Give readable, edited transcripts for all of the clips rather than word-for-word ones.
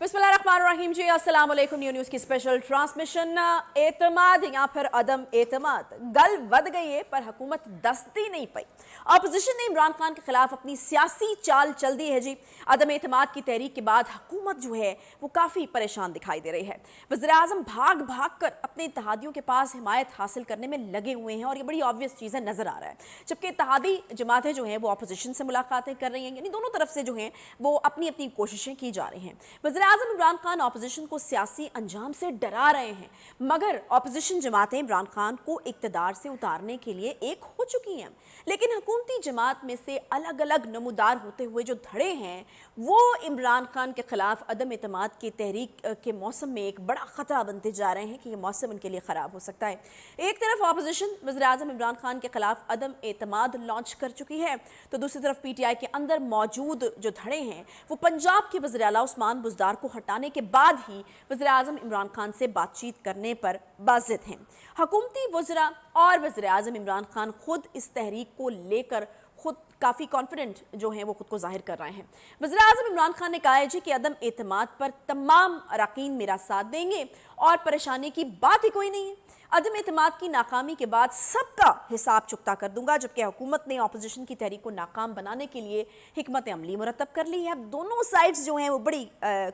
बिस्मिल्लाहिर्रहमानिर्रहीम जी, अस्सलाम वालेकुम। न्यूज़ की स्पेशल ट्रांसमिशन। एतमाद या फिर अदम एतमाद, गल वध गई है पर हुकूमत दस्ती नहीं पाई। अपोजिशन ने इमरान खान के खिलाफ अपनी सियासी चाल चल दी है जी। अदम एतमाद की तहरीक के बाद हुकूमत जो है वो काफ़ी परेशान दिखाई दे रही है। वज़ीर-ए-आज़म भाग भाग कर अपने इत्तेहादियों के पास हिमायत हासिल करने में लगे हुए हैं और ये बड़ी ऑब्वियस चीज़ है, नज़र आ रहा है। जबकि इत्तेहादी जमातें जो हैं वो अपोजिशन से मुलाकातें कर रही हैं, यानी दोनों तरफ से जो हैं वो अपनी अपनी कोशिशें की जा रही हैं। वज़ीर-ए-आज़म इमरान खान अपोजिशन को सियासी अंजाम से डरा रहे हैं, मगर अपोजिशन जमातें इमरान खान को इक़्तिदार से उतारने के लिए एक हो चुकी हैं। लेकिन हुकूमती जमात में से अलग अलग नमूदार होते हुए जो धड़े हैं वो इमरान खान के खिलाफ अदम एतमाद की तहरीक के मौसम में एक बड़ा ख़तरा बनते जा रहे हैं कि ये मौसम उनके लिए ख़राब हो सकता है। एक तरफ अपोजिशन वज़ीर-ए-आज़म इमरान खान के खिलाफ अदम एतमाद लॉन्च कर चुकी है, तो दूसरी तरफ PTI के अंदर मौजूद जो धड़े हैं वो पंजाब के वज़ीर आला उस्मान बुज़दार को हटाने के बाद ही वज़ीर-ए-आज़म इमरान खान से बातचीत करने पर बाज़िद हैं। हुकूमती वज़रा और वज़ीर-ए-आज़म इमरान खान खुद इस तहरीक को लेकर खुद काफ़ी कॉन्फिडेंट जो हैं वो खुद को जाहिर कर रहे हैं। वज़ीर-ए-आज़म इमरान खान ने कहा है जी कि अदम एतमाद पर तमाम अरकान मेरा साथ देंगे और परेशानी की बात ही कोई नहीं है। अदम एतमाद की नाकामी के बाद सबका हिसाब चुकता कर दूंगा। जबकि हुकूमत ने अपोजिशन की तहरीक को नाकाम बनाने के लिए हिकमत अमली मुरतब कर ली है। अब दोनों साइड्स जो हैं वो बड़ी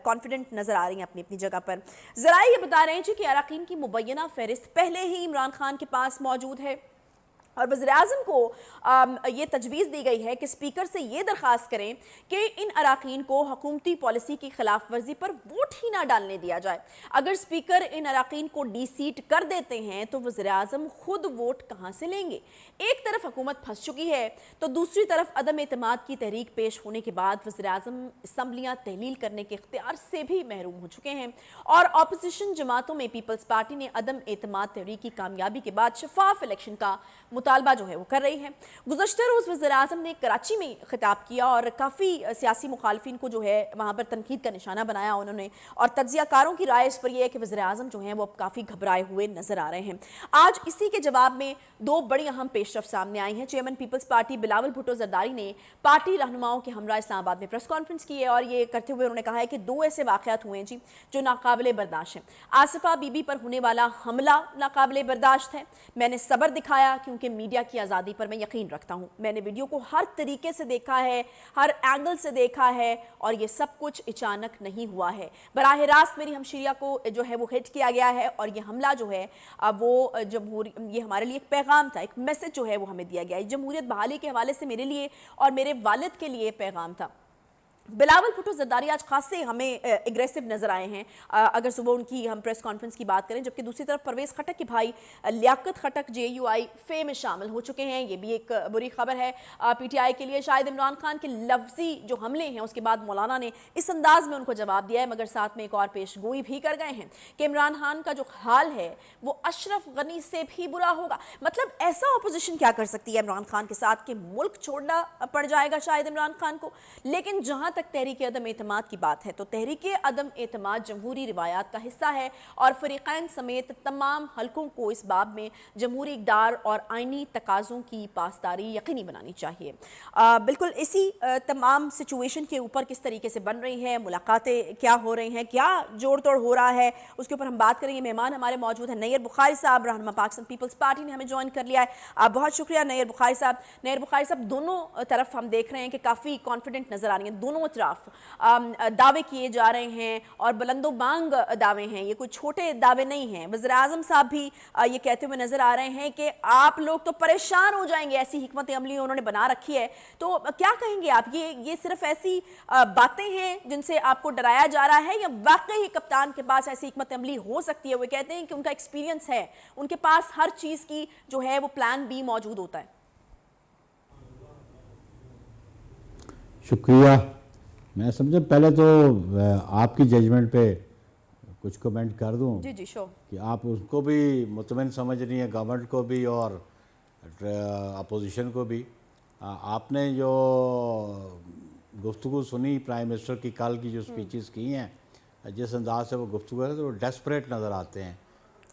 कॉन्फिडेंट नज़र आ रही हैं अपनी अपनी जगह पर। ज़रा ये बता रहे हैं जी कि अरकान की मुबैना फहरिस्त पहले ही इमरान खान के पास मौजूद है और वज़ीर-ए-आज़म को ये तजवीज़ दी गई है कि स्पीकर से ये दरख्वास्त करें कि इन अरकान को हुकूमती पॉलिसी की खिलाफ वर्जी पर वोट ही ना डालने दिया जाए। अगर स्पीकर इन अरकान को डी-सीट कर देते हैं तो वज़ीर-ए-आज़म खुद वोट कहाँ से लेंगे। एक तरफ हुकूमत फंस चुकी है तो दूसरी तरफ अदम एतमाद की तहरीक पेश होने के बाद वज़ीर-ए-आज़म असम्बलियाँ तहलील करने के इख्तियार से भी महरूम हो चुके हैं। और अपोजिशन जमातों में पीपल्स पार्टी ने अदम एतमाद तहरीक की कामयाबी के बाद शफाफ इलेक्शन का मुतालबा जो है वो कर रही है। गुज़श्ता रोज़ वज़ीर-ए-आज़म ने कराची में खिताब किया और काफ़ी सियासी मुखालफिन को जो है वहाँ पर तनकीद का निशाना बनाया उन्होंने। और तज्ज़ियाकारों की राय इस पर यह है कि वज़ीर-ए-आज़म जो हैं वो अब काफ़ी घबराए हुए नज़र आ रहे हैं। आज इसी के जवाब में दो बड़ी अहम पेशरफ सामने आई हैं। Chairman people's party Bilawal Bhutto Zardari ने पार्टी रहनुमाओं के हमरा इस्लामाबाद में प्रेस कॉन्फ्रेंस की है और ये करते हुए उन्होंने कहा है कि दो ऐसे वाक़यात हुए हैं जी जो नाकाबिले बर्दाश्त हैं। आसिफा बीबी पर होने वाला हमला नाकाबिले बर्दाश्त है। मैंने सब्र दिखाया क्योंकि मीडिया की आज़ादी पर मैं यकीन रखता हूँ। मैंने वीडियो को हर तरीके से देखा है, हर एंगल से देखा है और ये सब कुछ अचानक नहीं हुआ है। बराह रास्त मेरी हमशीरिया को जो है वो हिट किया गया है और ये हमला जो है वो ये हमारे लिए एक पैगाम था, एक मैसेज जो है वो हमें दिया गया है। जमहूरियत बहाली के हवाले से मेरे लिए और मेरे वालिद के लिए पैगाम था। बिलावल भुट्टो ज़रदारी आज खासे हमें एग्रेसिव नज़र आए हैं अगर सुबह उनकी हम प्रेस कॉन्फ्रेंस की बात करें। जबकि दूसरी तरफ परवेज़ खटक के भाई लियाकत खटक JUI फे में शामिल हो चुके हैं। ये भी एक बुरी खबर है PTI के लिए। शायद इमरान खान के लफ्जी जो हमले हैं उसके बाद मौलाना ने इस अंदाज में उनको जवाब दिया है, मगर साथ में एक और पेश गोई भी कर गए हैं कि इमरान खान का जो हाल है वो अशरफ गनी से भी बुरा होगा। मतलब ऐसा अपोजिशन क्या कर सकती है इमरान खान के साथ कि मुल्क छोड़ना पड़ जाएगा शायद इमरान खान को। लेकिन जहाँ तहरीक अदम एतमाद की बात है तो तहरीक अदम एतमाद जमहूरी रिवायात का हिस्सा है और फरीक़ैन समेत तमाम हलकों को इस बाब में जमहूरी इक़दार और आइनी तकाज़ों की पासदारी यकीनी बनानी चाहिए। बिल्कुल इसी तमाम सिचुएशन के ऊपर किस तरीके से बन रही है, मुलाकातें क्या हो रही हैं, क्या जोड़ तोड़ हो रहा है, उसके ऊपर हम बात करेंगे। मेहमान हमारे मौजूद हैं नैयर बुखारी साहब, रहनुमा पाकिस्तान पीपल्स पार्टी ने हमें ज्वाइन कर लिया है। बहुत शुक्रिया नैयर बुखारी साहब। नैयर बुखारी साहब, दोनों तरफ हम देख रहे हैं कि काफ़ी कॉन्फिडेंट नज़र आ रही हैं, दोनों दावे किए जा रहे हैं और बुलंदो बांग दावे हैं, ये कोई छोटे दावे नहीं हैं। वज़ीर-ए-आज़म साहब भी ये कहते हुए नजर आ रहे हैं कि आप लोग तो परेशान हो जाएंगे, ऐसी हिकमत अमली उन्होंने बना रखी है। तो क्या कहेंगे आप, ये सिर्फ ऐसी बातें हैं जिनसे आपको डराया जा रहा है या वाकई ही कप्तान के पास ऐसी हिकमत अमली हो सकती है? वो कहते हैं कि उनका एक्सपीरियंस है, उनके पास हर चीज़ की जो है वो प्लान B मौजूद होता है। शुक्रिया। मैं समझा पहले तो आपकी जजमेंट पे कुछ कमेंट कर दूं। जी जी शो कि आप उसको भी मुतमईन समझ रही हैं, गवर्नमेंट को भी और अपोजिशन को भी। आपने जो गुफ्तगू सुनी प्राइम मिनिस्टर की, कल की जो स्पीचेस की हैं, जिस अंदाज से वो गुफ्तगू कर रहे थे वो डेस्परेट नज़र आते हैं,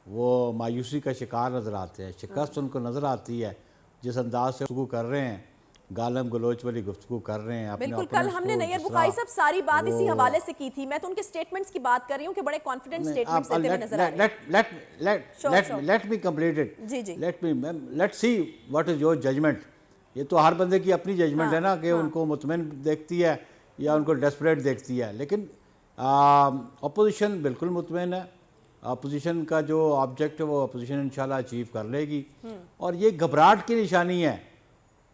वो मायूसी का शिकार नज़र आते हैं, शिकस्त उनको नज़र आती है जिस अंदाज से गुफ्तगू कर रहे हैं। गालम गलोच वाली गुफ्तगू कर रहे हैं अपने बिल्कुल, कल हमने नैयर बुखारी साहब सारी बात इसी हवाले से की थी। मैं तो उनके स्टेटमेंट्स की बात कर रही हूँ कि बड़े कॉन्फिडेंट स्टेटमेंट्स देते हुए नजर आ रहे हैं। लेट मी कंप्लीट इट, जी जी, let's see what is your judgement. ये तो हर बंदे की अपनी जजमेंट है ना कि उनको मुतमइन देखती है या उनको डेस्परेट देखती है, लेकिन अपोजिशन बिल्कुल मुतमइन है। अपोजिशन का जो ऑब्जेक्ट है वो अपोजिशन इंशाल्लाह अचीव कर लेगी। और ये घबराहट की निशानी है,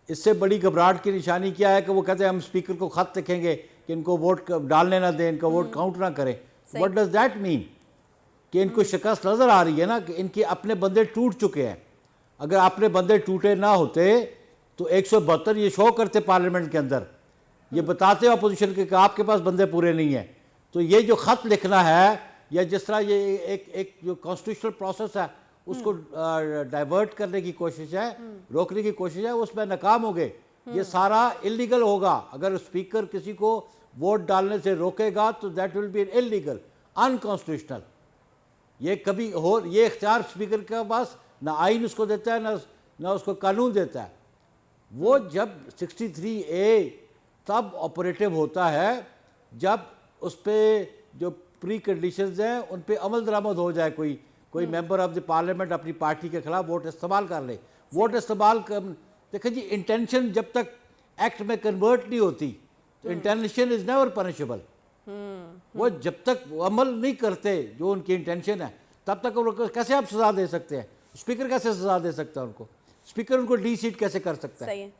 इससे बड़ी घबराहट की निशानी क्या है कि वो कहते हैं हम स्पीकर को खत लिखेंगे कि इनको वोट डालने ना दें, इनका वोट काउंट ना करें। What does that mean? कि इनको शिकस्त नज़र आ रही है ना कि इनके अपने बंदे टूट चुके हैं। अगर अपने बंदे टूटे ना होते तो 172 ये शो करते पार्लियामेंट के अंदर, ये बताते अपोजिशन के कि आपके पास बंदे पूरे नहीं हैं। तो ये जो ख़त लिखना है या जिस तरह ये एक जो कॉन्स्टिट्यूशनल प्रोसेस है उसको डाइवर्ट करने की कोशिश है, रोकने की कोशिश है, उसमें नाकाम हो गए। ये सारा इलीगल होगा। अगर स्पीकर किसी को वोट डालने से रोकेगा तो that will be illegal, unconstitutional. ये कभी हो, ये इख्तियार स्पीकर के पास ना आइन उसको देता है ना उसको कानून देता है। वो जब 63A तब ऑपरेटिव होता है जब उस पर जो प्री कंडीशंस हैं उन पे अमल दरामद हो जाए। कोई मेंबर ऑफ द पार्लियामेंट अपनी पार्टी के खिलाफ वोट इस्तेमाल कर ले। वोट इस्तेमाल कर, देखिए जी, इंटेंशन जब तक एक्ट में कन्वर्ट नहीं होती तो इंटेंशन इज नेवर पनिशेबल। वो जब तक अमल नहीं करते जो उनकी इंटेंशन है तब तक उनको कैसे आप सजा दे सकते हैं? स्पीकर कैसे सजा दे सकता है उनको? स्पीकर उनको डी सीट कैसे कर सकता है?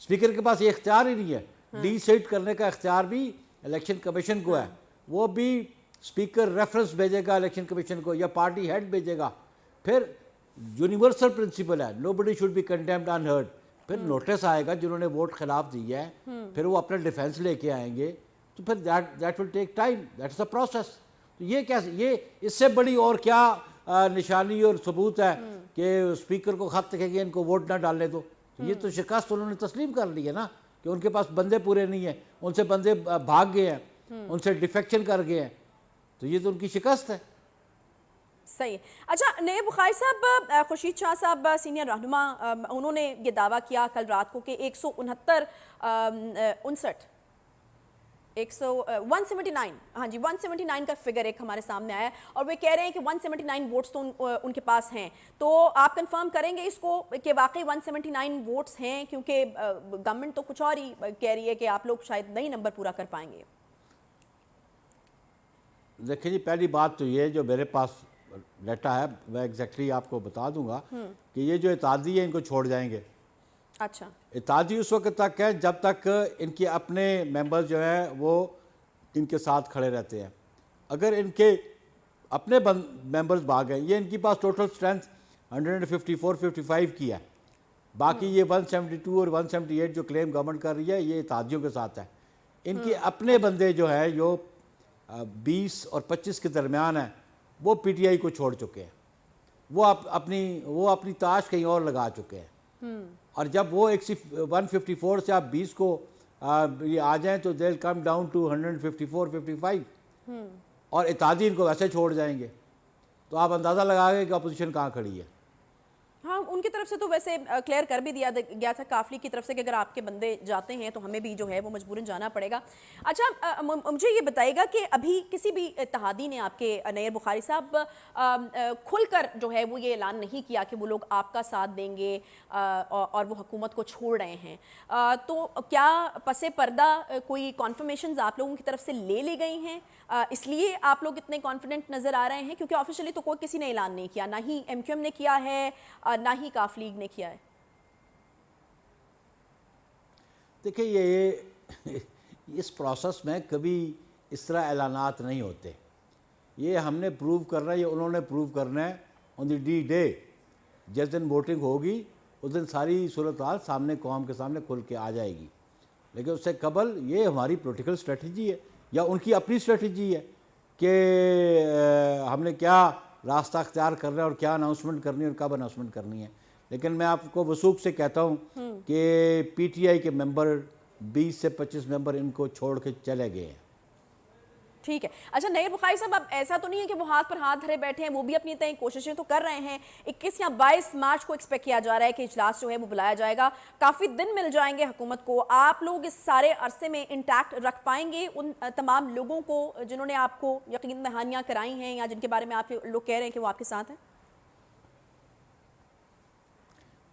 स्पीकर के पास ये इख्तियार ही नहीं है। डी सीट करने का इख्तियार भी इलेक्शन कमीशन को है। वो भी स्पीकर रेफरेंस भेजेगा इलेक्शन कमीशन को या पार्टी हेड भेजेगा। फिर यूनिवर्सल प्रिंसिपल है, nobody should be condemned unheard. फिर नोटिस आएगा जिन्होंने वोट खिलाफ दी है, फिर वो अपना डिफेंस लेके आएंगे, तो फिर that will take time, that's a process. तो ये कैसे, ये इससे बड़ी और क्या निशानी और सबूत है कि स्पीकर को खत लिखेंगे इनको वोट ना डालने दो? तो ये तो शिकस्त उन्होंने तस्लीम कर ली है ना कि उनके पास बंदे पूरे नहीं हैं, उनसे बंदे भाग गए हैं, उनसे डिफेक्शन कर गए हैं। तो ये तो उनकी शिकस्त है। सही है। अच्छा, नैयर बुखारी साहब, खुर्शीद शाह साहब सीनियर रहनुमा, उन्होंने ये दावा किया कल रात को कि 179, हाँ जी, 179 का फिगर एक हमारे सामने आया है और वे कह रहे हैं कि 179 वोट्स तो उनके पास हैं। तो आप कंफर्म करेंगे इसको कि वाकई 179 वोट्स हैं? क्योंकि गवर्नमेंट तो कुछ और ही कह रही है कि आप लोग शायद नहीं नंबर पूरा कर पाएंगे। देखिए जी, पहली बात तो ये जो मेरे पास डाटा है मैं एग्जैक्टली आपको बता दूंगा कि ये जो इत्तेहादी है इनको छोड़ जाएंगे। अच्छा, इत्तेहादी उस वक्त तक है जब तक इनके अपने मेंबर्स जो हैं वो इनके साथ खड़े रहते हैं। अगर इनके अपने मेंबर्स भाग गए, ये इनके पास टोटल स्ट्रेंथ 154-55 की है। बाकी ये 172 और 178 जो क्लेम गवर्नमेंट कर रही है ये इत्तेहादियों के साथ है। इनके अपने बंदे जो है जो 20 और 25 के दरमियान है वो पीटीआई को छोड़ चुके हैं। वो अपनी ताश कहीं और लगा चुके हैं। और जब वो 154 से आप 20 को ये आ जाएं तो they will come down to 154-55 और इत्तेहादी इनको वैसे छोड़ जाएंगे। तो आप अंदाज़ा लगाएंगे कि अपोजिशन कहाँ खड़ी है। हाँ, उनकी तरफ से तो वैसे क्लियर कर भी दिया गया था काफली की तरफ से कि अगर आपके बंदे जाते हैं तो हमें भी जो है वो मजबूरन जाना पड़ेगा। अच्छा, मुझे ये बताइएगा कि अभी किसी भी इत्तेहादी ने, आपके नैयर बुखारी साहब, खुलकर जो है वो ये ऐलान नहीं किया कि वो लोग आपका साथ देंगे और वो हुकूमत को छोड़ रहे हैं। तो क्या पसे पर्दा कोई कॉन्फर्मेशंस आप लोगों की तरफ से ले ली गई हैं, इसलिए आप लोग इतने कॉन्फिडेंट नज़र आ रहे हैं? क्योंकि ऑफिशियली तो कोई किसी ने ऐलान नहीं किया, ना ही MQM ने किया है ना ही काफ लीग ने किया है। देखिए, ये इस प्रोसेस में कभी इस तरह ऐलानात नहीं होते। ये हमने प्रूव करना है, ये उन्होंने प्रूव करना है ऑन द डे। जिस दिन वोटिंग होगी उस दिन सारी सूरत हाल सामने, कौम के सामने खुल के आ जाएगी। लेकिन उससे कबल ये हमारी पॉलिटिकल स्ट्रेटजी है या उनकी अपनी स्ट्रेटजी है कि हमने क्या रास्ता अख्तियार करना है और क्या अनाउंसमेंट करनी है और कब अनाउंसमेंट करनी है। लेकिन मैं आपको वसूख से कहता हूँ कि PTI के मेंबर 20 से 25 मेंबर इनको छोड़ के चले गए हैं। ٹھیک ہے. اچھا نیر بخاری صاحب، اب ایسا تو نہیں ہے کہ وہ ہاتھ پر ہاتھ دھرے بیٹھے ہیں، وہ بھی اپنی تئیں کوششیں تو کر رہے ہیں. 21 یا 22 مارچ کو ایکسپیکٹ کیا جا رہا ہے کہ اجلاس جو ہے وہ بلایا جائے گا. کافی دن مل جائیں گے حکومت کو. آپ لوگ اس سارے عرصے میں انٹیکٹ رکھ پائیں گے ان تمام لوگوں کو جنہوں نے آپ کو یقین دہانیاں کرائی ہیں یا جن کے بارے میں آپ لوگ کہہ رہے ہیں کہ وہ آپ کے ساتھ ہیں؟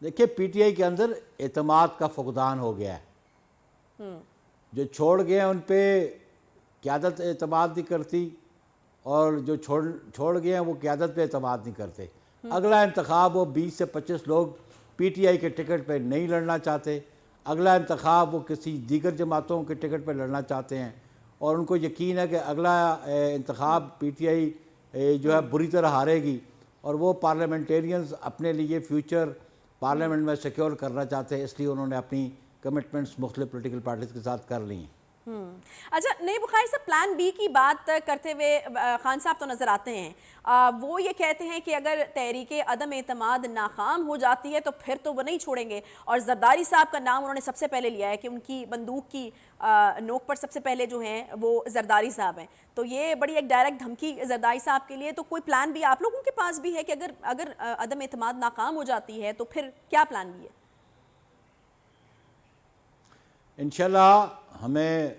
دیکھیے پی ٹی آئی کے اندر اعتماد کا فقدان ہو گیا ہے. جو چھوڑ گئے ہیں ان پہ قیادت اعتماد نہیں کرتی، اور جو چھوڑ گئے ہیں وہ قیادت پہ اعتماد نہیں کرتے. اگلا انتخاب وہ 20 سے 25 لوگ پی ٹی آئی کے ٹکٹ پہ نہیں لڑنا چاہتے. اگلا انتخاب وہ کسی دیگر جماعتوں کے ٹکٹ پہ لڑنا چاہتے ہیں، اور ان کو یقین ہے کہ اگلا انتخاب پی ٹی آئی جو ہے بری طرح ہارے گی، اور وہ پارلیمنٹیرینز اپنے لیے فیوچر پارلیمنٹ میں سیکیور کرنا چاہتے ہیں. اس لیے انہوں نے اپنی کمٹمنٹس مختلف پولیٹیکل پارٹیز کے ساتھ کر لی ہیں. اچھا نیر بخاری صاحب، پلان بی کی بات کرتے ہوئے خان صاحب تو نظر آتے ہیں. وہ یہ کہتے ہیں کہ اگر تحریک عدم اعتماد ناکام ہو جاتی ہے تو پھر تو وہ نہیں چھوڑیں گے، اور زرداری صاحب کا نام انہوں نے سب سے پہلے لیا ہے کہ ان کی بندوق کی نوک پر سب سے پہلے جو ہیں وہ زرداری صاحب ہیں. تو یہ بڑی ایک ڈائریکٹ دھمکی زرداری صاحب کے لیے. تو کوئی پلان بی آپ لوگوں کے پاس بھی ہے کہ اگر عدم اعتماد ناکام ہو جاتی ہے تو پھر کیا پلان بی ہے؟ انشاءاللہ ہمیں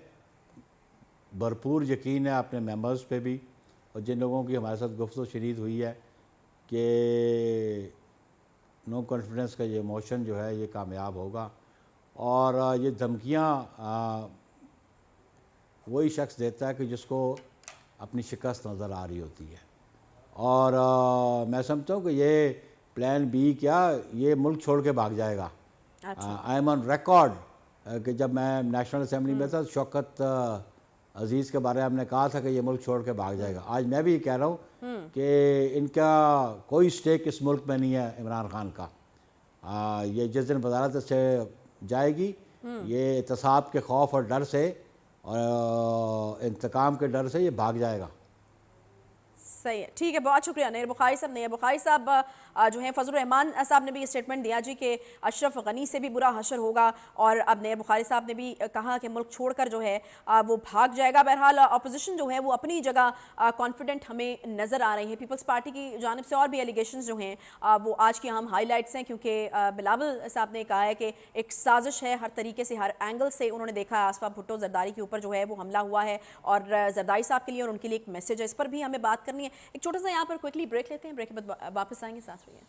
بھرپور یقین ہے اپنے ممبرز پہ بھی، اور جن لوگوں کی ہمارے ساتھ گفتگو و شنید ہوئی ہے، کہ نو کانفیڈنس کا یہ موشن جو ہے یہ کامیاب ہوگا. اور یہ دھمکیاں وہی شخص دیتا ہے کہ جس کو اپنی شکست نظر آ رہی ہوتی ہے. اور میں سمجھتا ہوں کہ یہ پلان بی کیا، یہ ملک چھوڑ کے بھاگ جائے گا. آئی ایم آن ریکارڈ کہ جب میں نیشنل اسمبلی میں تھا، شوکت عزیز کے بارے میں ہم نے کہا تھا کہ یہ ملک چھوڑ کے بھاگ جائے گا. آج میں بھی یہ کہہ رہا ہوں کہ ان کا کوئی سٹیک اس ملک میں نہیں ہے عمران خان کا. یہ جس دن وزارت سے جائے گی، یہ احتساب کے خوف اور ڈر سے اور انتقام کے ڈر سے یہ بھاگ جائے گا. صحیح ہے، ٹھیک ہے، بہت شکریہ نیر بخاری صاحب. نیر بخاری صاحب جو ہیں فضل الرحمان صاحب نے بھی یہ اسٹیٹمنٹ دیا جی کہ اشرف غنی سے بھی برا حشر ہوگا، اور اب نیر بخاری صاحب نے بھی کہا کہ ملک چھوڑ کر جو ہے وہ بھاگ جائے گا. بہرحال اپوزیشن جو ہے وہ اپنی جگہ کانفیڈنٹ ہمیں نظر آ رہے ہیں. پیپلز پارٹی کی جانب سے اور بھی ایلیگیشنز جو ہیں وہ آج کی اہم ہائی لائٹس ہیں، کیونکہ بلاول صاحب نے کہا ہے کہ ایک سازش ہے، ہر طریقے سے ہر اینگل سے انہوں نے دیکھا آصفہ بھٹو زرداری کے اوپر جو ہے وہ حملہ ہوا ہے، اور زرداری صاحب کے لیے اور ان کے لیے ایک میسج ہے. اس پر بھی ہمیں بات کرنی ہے. ایک چھوٹا سا یہاں پر کوئکلی بریک لیتے ہیں، بریک کے بعد واپس آئیں گے. ساتھ رہیے.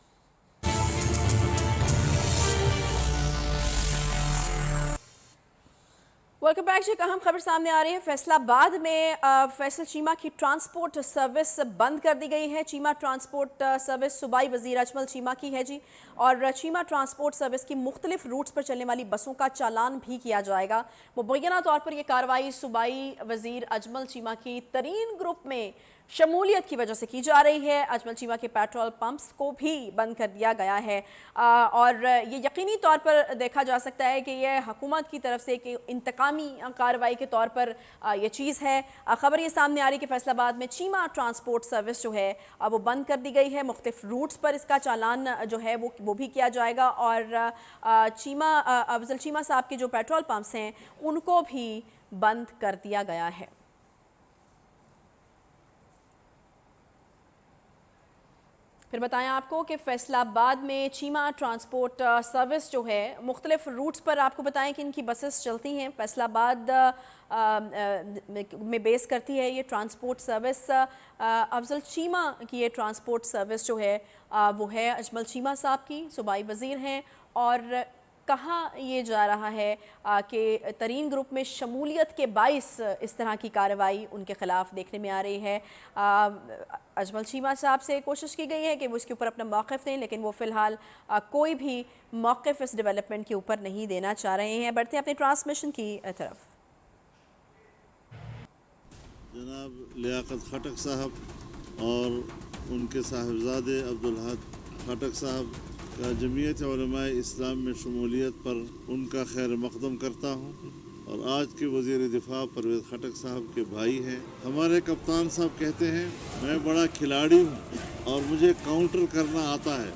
Welcome back. ایک اہم خبر سامنے آ رہی ہے. فیصل آباد میں فیصل چیمہ کی ٹرانسپورٹ سروس بند کر دی گئی ہے. چیمہ ٹرانسپورٹ سروس صوبائی وزیر اجمل چیمہ کی ہے جی، اور چیمہ ٹرانسپورٹ سروس کی مختلف روٹس پر چلنے والی بسوں کا چالان بھی کیا جائے گا. مبینہ طور پر یہ کارروائی صوبائی وزیر اجمل چیمہ کی ترین گروپ میں شمولیت کی وجہ سے کی جا رہی ہے. اجمل چیمہ کے پیٹرول پمپس کو بھی بند کر دیا گیا ہے، اور یہ یقینی طور پر دیکھا جا سکتا ہے کہ یہ حکومت کی طرف سے ایک انتقامی کارروائی کے طور پر یہ چیز ہے. خبر یہ سامنے آ رہی کہ فیصل آباد میں چیمہ ٹرانسپورٹ سروس جو ہے وہ بند کر دی گئی ہے. مختلف روٹس پر اس کا چالان جو ہے وہ بھی کیا جائے گا، اور چیمہ افضل چیمہ صاحب کے جو پیٹرول پمپس ہیں ان کو بھی بند کر دیا گیا ہے. پھر بتائیں آپ کو کہ فیصل آباد میں چیمہ ٹرانسپورٹ سروس جو ہے مختلف روٹس پر آپ کو بتائیں کہ ان کی بسز چلتی ہیں. فیصل آباد میں بیس کرتی ہے یہ ٹرانسپورٹ سروس. افضل چیمہ کی یہ ٹرانسپورٹ سروس جو ہے وہ ہے اجمل چیمہ صاحب کی، صوبائی وزیر ہیں. اور کہا یہ جا رہا ہے کہ ترین گروپ میں شمولیت کے باعث اس طرح کی کارروائی ان کے خلاف دیکھنے میں آ رہی ہے. اجمل چیمہ صاحب سے کوشش کی گئی ہے کہ وہ اس کے اوپر اپنا موقف دیں، لیکن وہ فی الحال کوئی بھی موقف اس ڈیولپمنٹ کے اوپر نہیں دینا چاہ رہے ہیں. بڑھتے ہیں اپنے ٹرانسمیشن کی طرف. جناب لیاقت خٹک صاحب اور ان کے صاحبزادے عبدالحق خٹک صاحب کا جمعیت علماء اسلام میں شمولیت پر ان کا خیر مقدم کرتا ہوں، اور آج کے وزیر دفاع پرویز خٹک صاحب کے بھائی ہیں. ہمارے کپتان صاحب کہتے ہیں میں بڑا کھلاڑی ہوں اور مجھے کاؤنٹر کرنا آتا ہے.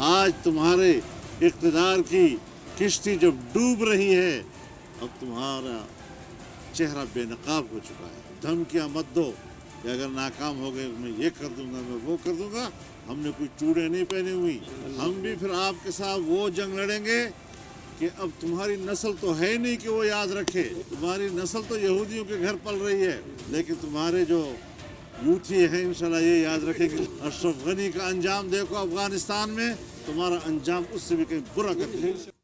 آج تمہارے اقتدار کی کشتی جب ڈوب رہی ہے، اب تمہارا चेहरा बेनकाब हो चुका है। धमकियां मत दो कि अगर नाकाम हो गए मैं ये कर दूंगा, मैं वो कर दूंगा। हमने कोई चूड़े नहीं पहनी हुई। हम भी फिर आपके साथ वो जंग लड़ेंगे कि अब तुम्हारी नस्ल तो है ही नहीं कि वो याद रखे। तुम्हारी नस्ल तो यहूदियों के घर पल रही है, लेकिन तुम्हारे जो यूथी है इंशाल्लाह ये याद रखेंगे। अशरफ गनी का अंजाम देखो अफगानिस्तान में, तुम्हारा अंजाम उससे भी कहीं बुरा कर।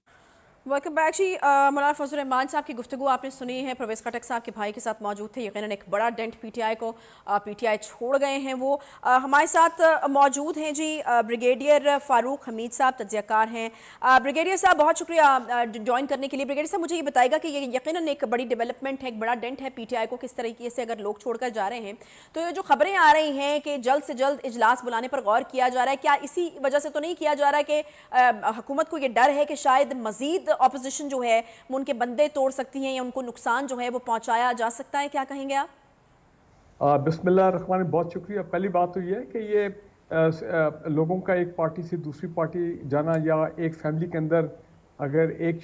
वेलकम बैक जी। मौलाना फजल रहमान साहब की गुफ्तगू आपने सुनी है। परवेज़ खटक साहब के भाई के साथ मौजूद थे। यकीनन एक बड़ा डेंट पीटीआई को पीटीआई छोड़ गए हैं। वो हमारे साथ मौजूद हैं जी ब्रिगेडियर फ़ारूक हमीद साहब, तज्ज़ियाकार हैं। ब्रिगेडियर साहब बहुत शुक्रिया ज्वाइन करने के लिए। ब्रिगेडियर साहब मुझे ये बताएगा कि ये यकीनन एक बड़ी डेवलपमेंट है, एक बड़ा डेंट है पीटीआई को किस तरीके से अगर लोग छोड़कर जा रहे हैं, तो ये जो खबरें आ रही हैं कि जल्द से जल्द इजलास बुलाने पर गौर किया जा रहा है, क्या इसी वजह से तो नहीं किया जा रहा है कि हुकूमत को ये डर है कि शायद मज़ीद ऑपोजिशन जो है वो उनके बंदे तोड़ सकती हैं या उनको नुकसान जो है वो पहुंचाया जा सकता है? क्या कहेंगे आप? बिस्मिल्लाह रहमान, बहुत शुक्रिया। पहली बात तो ये है कि ये लोगों का एक पार्टी से दूसरी पार्टी जाना, या एक फैमिली के अंदर अगर एक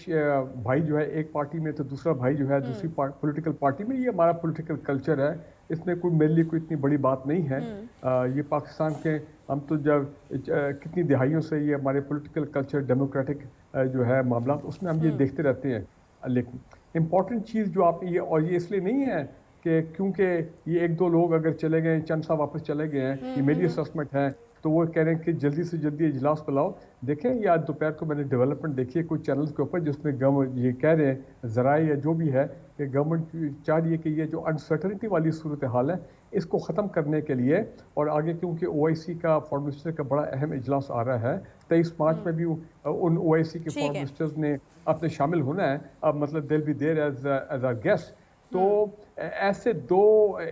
भाई जो है एक पार्टी में तो दूसरा भाई जो है दूसरी पॉलिटिकल पार्टी में, ये हमारा पॉलिटिकल कल्चर है। इसमें कोई मेरे लिए कोई इतनी बड़ी बात नहीं है। ये पाकिस्तान के हम तो जब कितनी दिहाइयों से ये हमारे पॉलिटिकल कल्चर डेमोक्रेटिक जो है मामला, उसमें हम ये देखते रहते हैं। लेकिन इम्पॉर्टेंट चीज़ जो आपने ये ये इसलिए नहीं है कि क्योंकि ये एक दो लोग अगर चले गए, चंद साहब वापस चले गए हैं, ये मेरी असेसमेंट है, तो वो कह रहे हैं कि जल्दी से जल्दी इजलास बुलाओ। देखें, या दोपहर को मैंने डेवलपमेंट देखी है कुछ चैनल्स के ऊपर, जिसमें गवर्नमेंट ये कह रहे हैं, ज़राए या जो भी है, कि गवर्नमेंट चाह रही है कि ये जो अनसर्टनिटी वाली सूरत हाल है इसको ख़त्म करने के लिए, और आगे क्योंकि OIC का फॉरेन मिनिस्टर का बड़ा अहम इजलास आ रहा है 23 मार्च में भी उन OIC के फॉरेन मिनिस्टर्स ने अपने शामिल होना है। अब मतलब दिल be there as a guest. तो ऐसे दो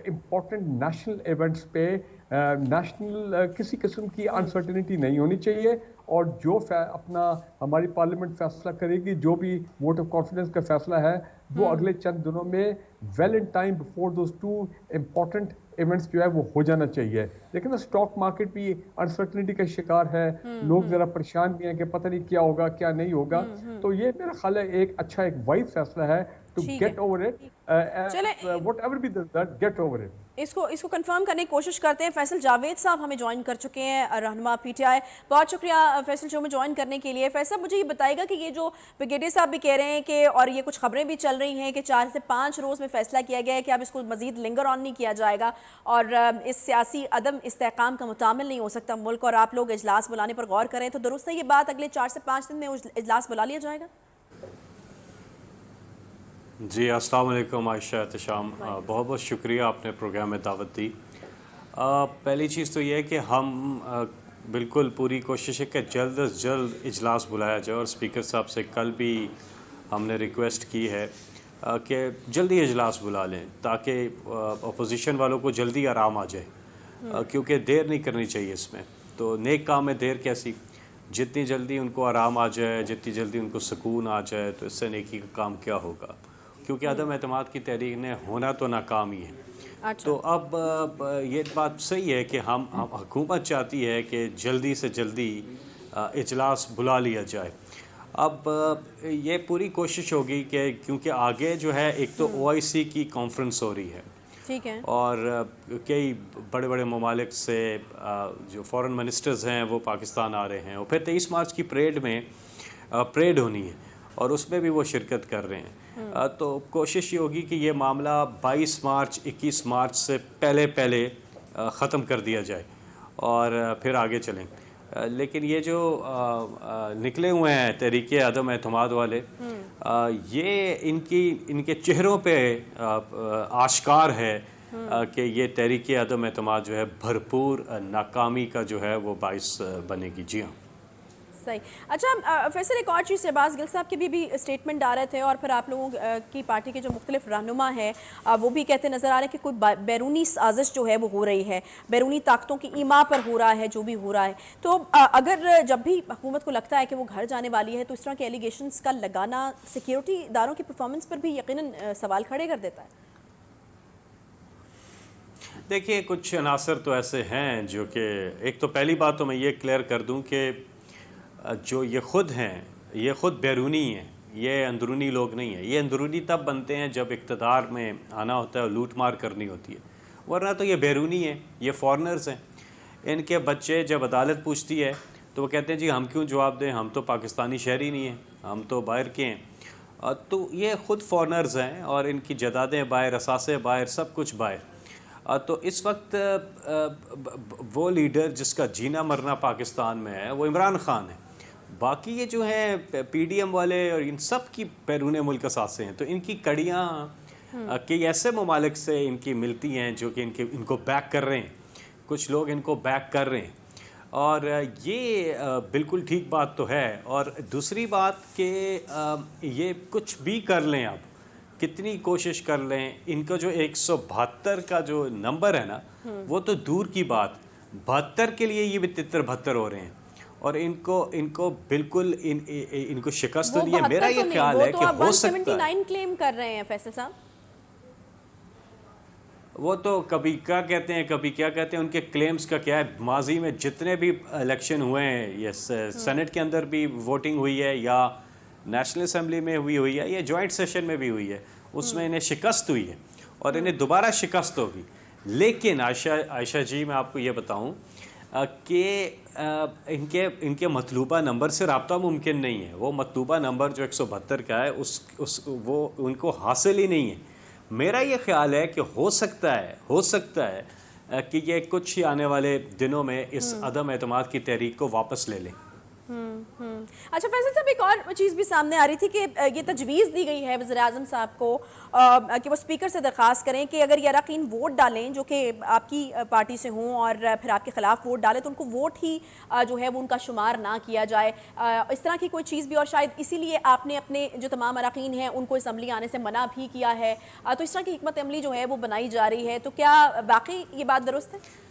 इम्पोर्टेंट नेशनल इवेंट्स पे नेशनल किसी किस्म की अनसर्टेनिटी नहीं होनी चाहिए, और जो अपना हमारी पार्लियामेंट फैसला करेगी, जो भी वोट ऑफ कॉन्फिडेंस का फैसला है, वो अगले चंद दिनों में well in time before those two important events जो है वो हो जाना चाहिए। लेकिन स्टॉक मार्केट भी अनसर्टेनिटी का शिकार है, लोग ज़रा परेशान भी हैं कि पता नहीं क्या होगा क्या नहीं होगा। तो ये मेरा ख्याल है एक अच्छा एक वाइज फैसला है to get over it, whatever be the result, get over it. इसको कंफर्म करने की कोशिश करते हैं। फैसल जावेद साहब हमें ज्वाइन कर चुके हैं, रहनुमा पीटीआई। बहुत शुक्रिया फैसल शो में ज्वाइन करने के लिए। फैसल, मुझे ये बताएगा कि ये जो ब्रिगेडियर साहब भी कह रहे हैं कि, और ये कुछ खबरें भी चल रही हैं कि 4 से 5 रोज़ में फैसला किया गया है कि अब इसको मजीद लिंगर ऑन नहीं किया जाएगा, और इस सियासी अदम इस्तेहकाम का मुतामिल नहीं हो सकता मुल्क, और आप लोग इजलास बुलाने पर गौर करें, तो दुरुस्त है ये बात अगले 4 से 5 दिन में इजलास बुला लिया जाएगा? जी, अस्सलाम वालेकुम आयशा एहतशाम, बहुत बहुत शुक्रिया आपने प्रोग्राम में दावत दी। पहली चीज़ तो ये है कि हम बिल्कुल पूरी कोशिश है कि जल्द अज जल्द इजलास बुलाया जाए, और स्पीकर साहब से कल भी हमने रिक्वेस्ट की है कि जल्दी इजलास बुला लें ताकि अपोजिशन वालों को जल्दी आराम आ जाए, क्योंकि देर नहीं करनी चाहिए इसमें। तो नेक काम में देर कैसी, जितनी जल्दी उनको आराम आ जाए, जितनी जल्दी उनको सुकून आ जाए, तो इससे नेकी का काम क्या होगा, क्योंकि अदम एतमाद की तहरीक ने होना तो नाकाम ही है। अच्छा। तो अब ये बात सही है कि हम हुकूमत चाहती है कि जल्दी से जल्दी इजलास बुला लिया जाए। अब ये पूरी कोशिश होगी कि क्योंकि आगे जो है एक तो OIC की कॉन्फ्रेंस हो रही है, ठीक है, और कई बड़े बड़े ममालिक से जो फॉरेन मिनिस्टर्स हैं वो पाकिस्तान आ रहे हैं, और फिर 23 मार्च की परेड में परेड होनी है और उसमें भी वो शिरकत कर रहे हैं। तो कोशिश ये होगी कि ये मामला 22 मार्च 21 मार्च से पहले ख़त्म कर दिया जाए और फिर आगे चलें। लेकिन ये जो निकले हुए हैं तहरीके अदम एतमाद वाले, ये इनके चेहरों पे आश्कार है कि ये तहरीके अदम एतमाद जो है भरपूर नाकामी का जो है वो बाइस बनेगी। जी हाँ, सही। अच्छा फैसल, एक और चीज़ शहबाज गिल साहब के भी स्टेटमेंट आ रहे थे, और फिर आप लोगों की पार्टी के जो मुख्तलिफ रहनुमा हैं वो भी कहते नज़र आ रहे हैं कि कोई बैरूनी साजिश जो है वो हो रही है, बैरूनी ताकतों की ईमा पर हो रहा है जो भी हो रहा है। तो अगर जब भी हुकूमत को लगता है कि वो घर जाने वाली है, तो इस तरह के एलिगेशंस का लगाना सिक्योरिटी इदारों की परफॉर्मेंस पर भी यकीनन सवाल खड़े कर देता है। देखिए, कुछ अनासर तो ऐसे हैं जो कि, एक तो पहली बात तो मैं ये क्लियर कर दूं कि जो ये ख़ुद हैं, ये ख़ुद बैरूनी हैं, یہ اندرونی لوگ نہیں ہیں. یہ اندرونی تب بنتے ہیں جب اقتدار میں آنا ہوتا ہے اور لوٹ مار کرنی ہوتی ہے, ورنہ تو یہ بیرونی ہیں, یہ فارنرز ہیں. ان کے بچے جب عدالت پوچھتی ہے تو وہ کہتے ہیں جی ہم کیوں جواب دیں, ہم تو پاکستانی شہری نہیں ہیں, ہم تو باہر کے ہیں. تو یہ خود فارنرز ہیں اور ان کی جائیدادیں باہر, اثاثے باہر, سب کچھ باہر. تو اس وقت وہ لیڈر جس کا جینا مرنا پاکستان میں ہے وہ عمران خان ہے. باقی یہ جو ہیں پی ڈی ایم والے اور ان سب کی بیرون ملک اثاثے ہیں, تو ان کی کڑیاں کئی ایسے ممالک سے ان کی ملتی ہیں جو کہ ان کو بیک کر رہے ہیں. کچھ لوگ ان کو بیک کر رہے ہیں اور یہ بالکل ٹھیک بات تو ہے. اور دوسری بات کہ یہ کچھ بھی کر لیں, اب کتنی کوشش کر لیں, ان کا جو 172 کا جو نمبر ہے نا وہ تو دور کی بات, 72 کے لیے یہ بھی 73-72 ہو رہے ہیں اور ان کو بالکل ان کو شکست تو نہیں ہے. میرا یہ خیال ہے کہ ہو سکتا ہے 179 کلیم کر رہے ہیں فیصل صاحب. وہ تو کبھی کیا کہتے ہیں کبھی کیا کہتے ہیں, ان کے کلیمز کا کیا ہے. ماضی میں جتنے بھی الیکشن ہوئے ہیں, یہ سینٹ کے اندر بھی ووٹنگ ہوئی ہے یا نیشنل اسمبلی میں ہوئی ہے یا جوائنٹ سیشن میں بھی ہوئی ہے, اس میں انہیں شکست ہوئی ہے اور انہیں دوبارہ شکست ہوگی. لیکن عائشہ جی میں آپ کو یہ بتاؤں کہ ان کے مطلوبہ نمبر سے رابطہ ممکن نہیں ہے. وہ مطلوبہ نمبر جو 172 کا ہے وہ ان کو حاصل ہی نہیں ہے. میرا یہ خیال ہے کہ ہو سکتا ہے کہ یہ کچھ ہی آنے والے دنوں میں اس عدم اعتماد کی تحریک کو واپس لے لیں. اچھا فیصل صاحب, ایک اور چیز بھی سامنے آ رہی تھی کہ یہ تجویز دی گئی ہے وزیر اعظم صاحب کو کہ وہ اسپیکر سے درخواست کریں کہ اگر یہ اراکین ووٹ ڈالیں جو کہ آپ کی پارٹی سے ہوں اور پھر آپ کے خلاف ووٹ ڈالیں تو ان کو ووٹ ہی جو ہے وہ ان کا شمار نہ کیا جائے. اس طرح کی کوئی چیز بھی, اور شاید اسی لیے آپ نے اپنے جو تمام اراکین ہیں ان کو اسمبلی آنے سے منع بھی کیا ہے. تو اس طرح کی حکمت عملی جو ہے وہ بنائی جا رہی ہے, تو کیا واقعی یہ بات درست ہے؟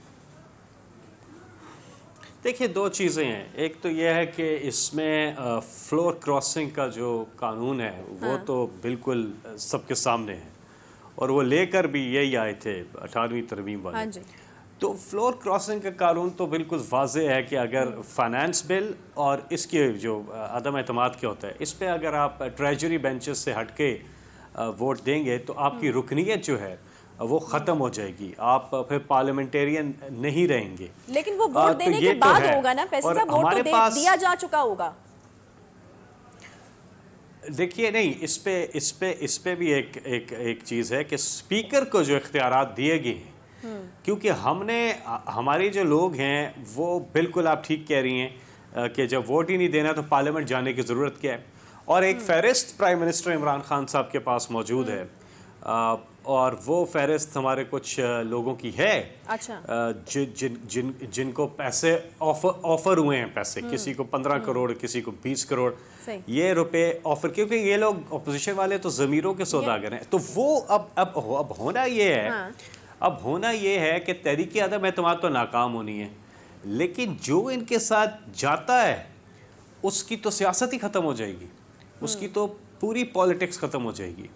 دیکھیے دو چیزیں ہیں. ایک تو یہ ہے کہ اس میں فلور کراسنگ کا جو قانون ہے وہ تو بالکل سب کے سامنے ہے اور وہ لے کر بھی یہی آئے تھے 18ویں ترمیم والے. تو فلور کراسنگ کا قانون تو بالکل واضح ہے کہ اگر فائنانس بل اور اس کے جو عدم اعتماد کے ہوتا ہے, اس پہ اگر آپ ٹریجری بینچز سے ہٹ کے ووٹ دیں گے تو آپ کی رکنیت جو ہے وہ ختم ہو جائے گی, آپ پھر پارلیمنٹیرین نہیں رہیں گے. لیکن وہ ووٹ دینے کے بعد ہوگا نا فیصل صاحب, ووٹ تو دیا جا چکا ہوگا. دیکھیے نہیں, اس پہ بھی ایک چیز ہے کہ اسپیکر کو جو اختیارات دیے گئے ہیں, کیونکہ ہمارے جو لوگ ہیں وہ بالکل آپ ٹھیک کہہ رہی ہیں کہ جب ووٹ ہی نہیں دینا تو پارلیمنٹ جانے کی ضرورت کیا ہے. اور ایک فہرست پرائم منسٹر عمران خان صاحب کے پاس موجود ہے اور وہ فہرست ہمارے کچھ لوگوں کی ہے جن کو پیسے آفر ہوئے ہیں, پیسے کسی کو 15 کروڑ کسی کو 20 کروڑ یہ روپے آفر, کیونکہ یہ لوگ اپوزیشن والے تو ضمیروں کے سوداگر ہیں. تو وہ اب ہونا یہ ہے کہ تحریک عدم اعتماد تو ناکام ہونی ہے, لیکن جو ان کے ساتھ جاتا ہے اس کی تو سیاست ہی ختم ہو جائے گی, اس کی تو پوری پالیٹکس ختم ہو جائے گی.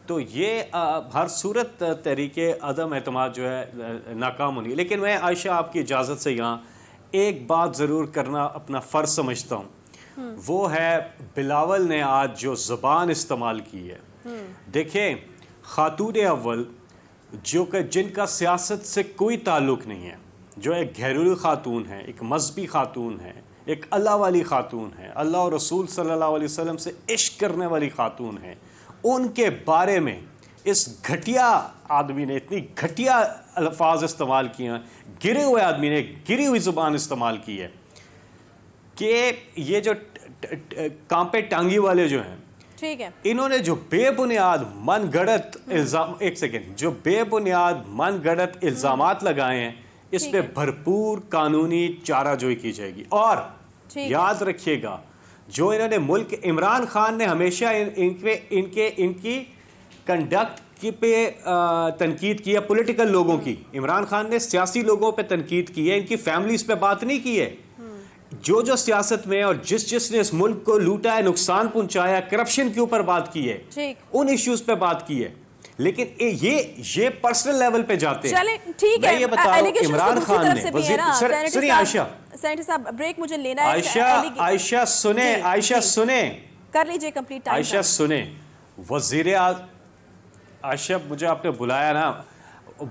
تو یہ ہر صورت تحریک عدم اعتماد جو ہے ناکام ہونی ہے. لیکن میں عائشہ آپ کی اجازت سے یہاں ایک بات ضرور کرنا اپنا فرض سمجھتا ہوں, وہ ہے بلاول نے آج جو زبان استعمال کی ہے. دیکھیں خاتون اول جو کہ جن کا سیاست سے کوئی تعلق نہیں ہے, جو ایک گھریلو خاتون ہے, ایک مذہبی خاتون ہے, ایک اللہ والی خاتون ہے, اللہ اور رسول صلی اللہ علیہ وسلم سے عشق کرنے والی خاتون ہے, ان کے بارے میں اس گھٹیا آدمی نے اتنی گھٹیا الفاظ استعمال کیے ہیں, گرے ہوئے آدمی نے گری ہوئی زبان استعمال کی ہے کہ یہ جو کانپے ٹانگی والے جو ہیں, ٹھیک ہے, انہوں نے جو بے بنیاد من گڑت الزامات لگائے ہیں, اس پہ بھرپور قانونی چارہ جوئی کی جائے گی. اور یاد رکھیے گا جو انہوں نے ملک, عمران خان نے ہمیشہ ان کی کنڈکٹ پہ تنقید کی ہے, پولیٹیکل لوگوں کی. عمران خان نے سیاسی لوگوں پہ تنقید کی ہے, ان کی فیملیز پہ بات نہیں کی ہے. جو سیاست میں اور جس نے اس ملک کو لوٹا ہے, نقصان پہنچایا, کرپشن کے اوپر بات کی ہے, ان ایشوز پہ بات کی ہے. لیکن یہ پرسنل لیول پہ جاتے ہیں. میں یہ بتا رہا ہوں عمران خان نے عائشہ صاحب بریک مجھے لینا ہے. عائشہ سنیں कर लीजिए कंप्लीट टाइम। आयशा सुने, वजीर आयशा मुझे आपने बुलाया ना,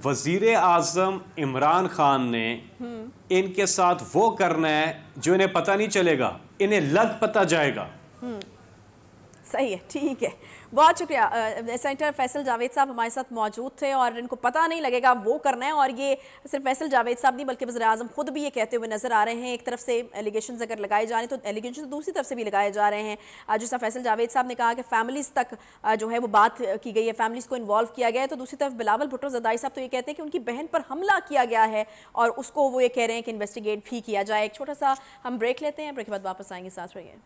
वजीर आजम इमरान खान ने इनके साथ वो करना है जो इन्हें पता नहीं चलेगा, इन्हें लग पता जाएगा। सही है, ठीक है, बहुत शुक्रिया। सेनेटर फैसल जावेद साहब हमारे साथ मौजूद थे और इनको पता नहीं लगेगा वो करना है, और ये सिर्फ फैसल जावेद साहब नहीं बल्कि वज़ीर आज़म खुद भी ये कहते हुए नजर आ रहे हैं। एक तरफ से एलिगेशंस अगर लगाए जा रहे हैं तो एलिगेशंस दूसरी तरफ से भी लगाए जा रहे हैं। जैसा फैसल जावेद साहब ने कहा कि फैमिलीज़ तक जो है वो बात की गई है, फैमिलीज़ को इन्वॉल्व किया गया है, तो दूसरी तरफ बिलावल भुट्टो ज़रदारी साहब तो ये कहते हैं कि उनकी बहन पर हमला किया गया है और उसको वो ये कह रहे हैं कि इन्वेस्टिगेट भी किया जाए। एक छोटा सा हम ब्रेक लेते हैं, ब्रेक के बाद वापस आएंगे, साथ रहिए।